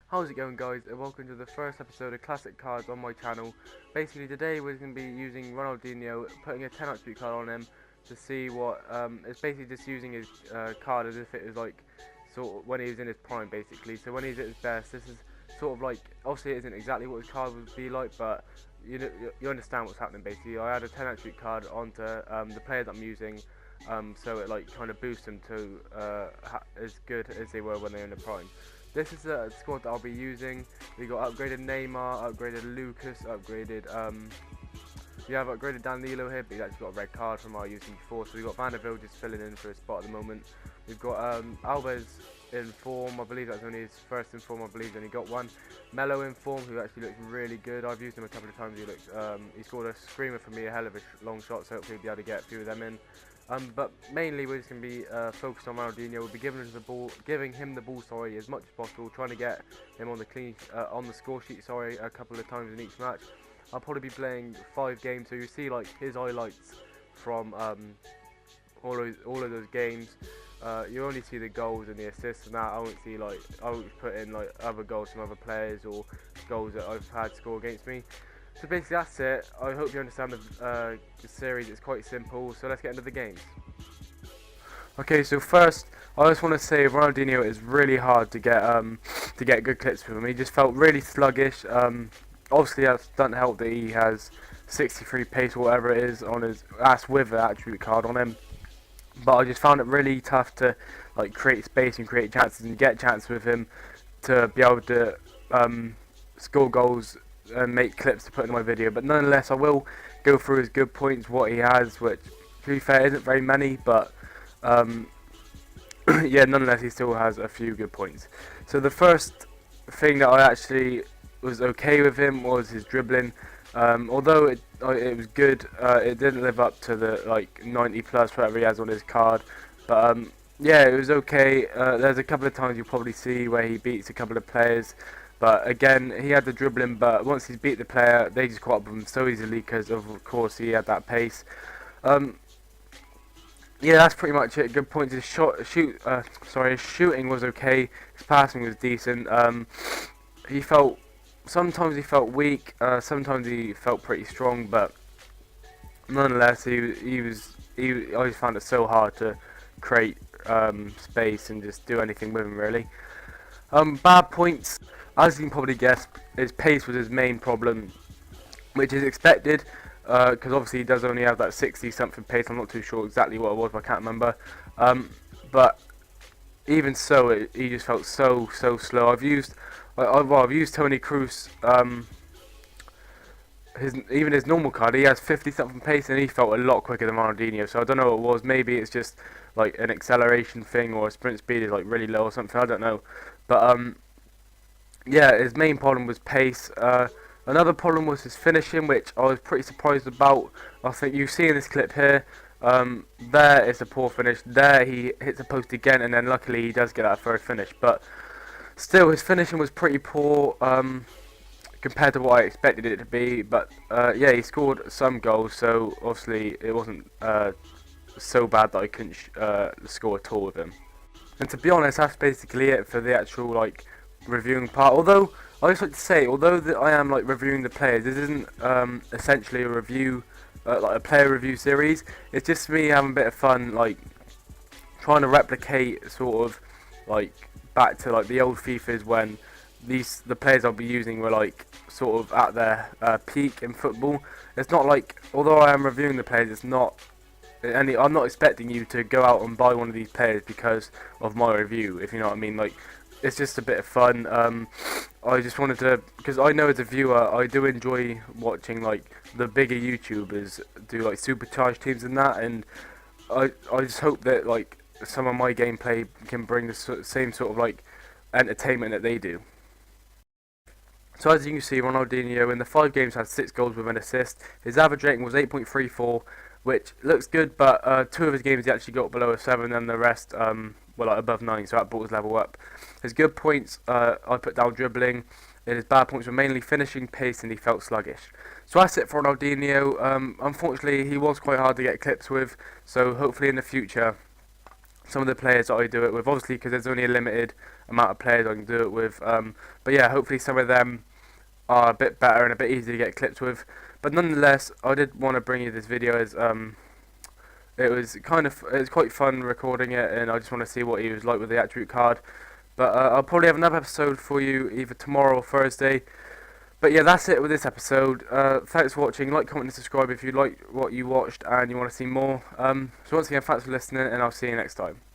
How's it going, guys, and welcome to the first episode of Classic Cards on my channel. Basically today we're going to be using Ronaldinho, putting a 10 attribute card on him to see what, it's basically just using his card as if it was like, sort of when he was in his prime basically. So when he's at his best, this is sort of like, obviously it isn't exactly what his card would be like, but you know, you understand what's happening basically. I add a 10 attribute card onto the player that I'm using, so it like kind of boosts them to as good as they were when they were in the prime. This is a squad that I'll be using. We got upgraded Neymar, upgraded Lucas, we have upgraded Danilo here, but he's actually got a red card from our using before. So we've got Vanderbilt just filling in for a spot at the moment. We've got Alves in form. I believe that's only his first in form. I believe he's only got one. Mello in form, who actually looks really good. I've used him a couple of times. He scored a screamer for me, a hell of a long shot. So hopefully we'll be able to get a few of them in. But mainly we're just going to be focused on Ronaldinho. We'll be giving him the ball, as much as possible, trying to get him on the score sheet, a couple of times in each match. I'll probably be playing 5 games, so you see like his highlights from all of those games. You only see the goals and the assists and that. I won't put in like other goals from other players or goals that I've had score against me. So basically that's it. I hope you understand the series. It's quite simple, so let's get into the games. Okay, so first I just want to say Ronaldinho is really hard to get good clips with him. He just felt really sluggish. Obviously that doesn't help that he has 63 pace or whatever it is on his ass with the attribute card on him. But I just found it really tough to like create space and create chances and get chances with him to be able to score goals and make clips to put in my video. But nonetheless, I will go through his good points, what he has, which to be fair isn't very many, but yeah, nonetheless he still has a few good points. So the first thing that I actually was okay with him was his dribbling. Although it was good, it didn't live up to the like 90 plus whatever he has on his card. But yeah, it was okay. There's a couple of times you'll probably see where he beats a couple of players. But again, he had the dribbling, but once he's beat the player, they just caught up with him so easily because of course he had that pace. Yeah, that's pretty much it. Good points. His shooting was okay. His passing was decent. He felt sometimes he felt weak. Sometimes he felt pretty strong, but nonetheless, I just found it so hard to create space and just do anything with him really. Bad points, as you can probably guess, his pace was his main problem, which is expected. Because obviously he does only have that 60 something pace. I'm not too sure exactly what it was, but I can't remember. But even so, he just felt so slow. I've used Tony Kroos. Even his normal card, he has 50 something pace, and he felt a lot quicker than Ronaldinho. So I don't know what it was. Maybe it's just like an acceleration thing, or sprint speed is like really low or something. I don't know. But yeah, his main problem was pace. Another problem was his finishing, which I was pretty surprised about. I think you see in this clip here, there is a poor finish. There he hits the post again, and then luckily he does get that third finish. But still, his finishing was pretty poor compared to what I expected it to be. But yeah, he scored some goals, so obviously it wasn't so bad that I couldn't score at all with him. And to be honest, that's basically it for the actual like reviewing part. Although I just like to say, I am like reviewing the players, this isn't essentially a review, like a player review series. It's just me having a bit of fun, like trying to replicate sort of like back to like the old FIFAs when the players I'll be using were like sort of at their peak in football. It's not like, although I am reviewing the players, it's not. I'm not expecting you to go out and buy one of these players because of my review, if you know what I mean. Like, it's just a bit of fun. I just wanted to, because I know as a viewer, I do enjoy watching like the bigger YouTubers do like supercharged teams and that, and I just hope that like some of my gameplay can bring the same sort of like entertainment that they do. So as you can see, Ronaldinho in the 5 games had 6 goals with an assist. His average rating was 8.34, which looks good, but 2 of his games he actually got below a 7, and the rest were like above 9, so that brought his level up. His good points, I put down dribbling, and his bad points were mainly finishing, pace, and he felt sluggish. So that's it for Ronaldinho. Unfortunately, he was quite hard to get clips with, so hopefully in the future, some of the players that I do it with, obviously because there's only a limited amount of players I can do it with. But yeah, hopefully some of them are a bit better and a bit easier to get clipped with. But nonetheless, I did want to bring you this video as it was quite fun recording it, and I just want to see what he was like with the attribute card. But I'll probably have another episode for you either tomorrow or Thursday. But yeah, that's it with this episode. Thanks for watching. Like, comment, and subscribe if you like what you watched and you want to see more. So once again, thanks for listening, and I'll see you next time.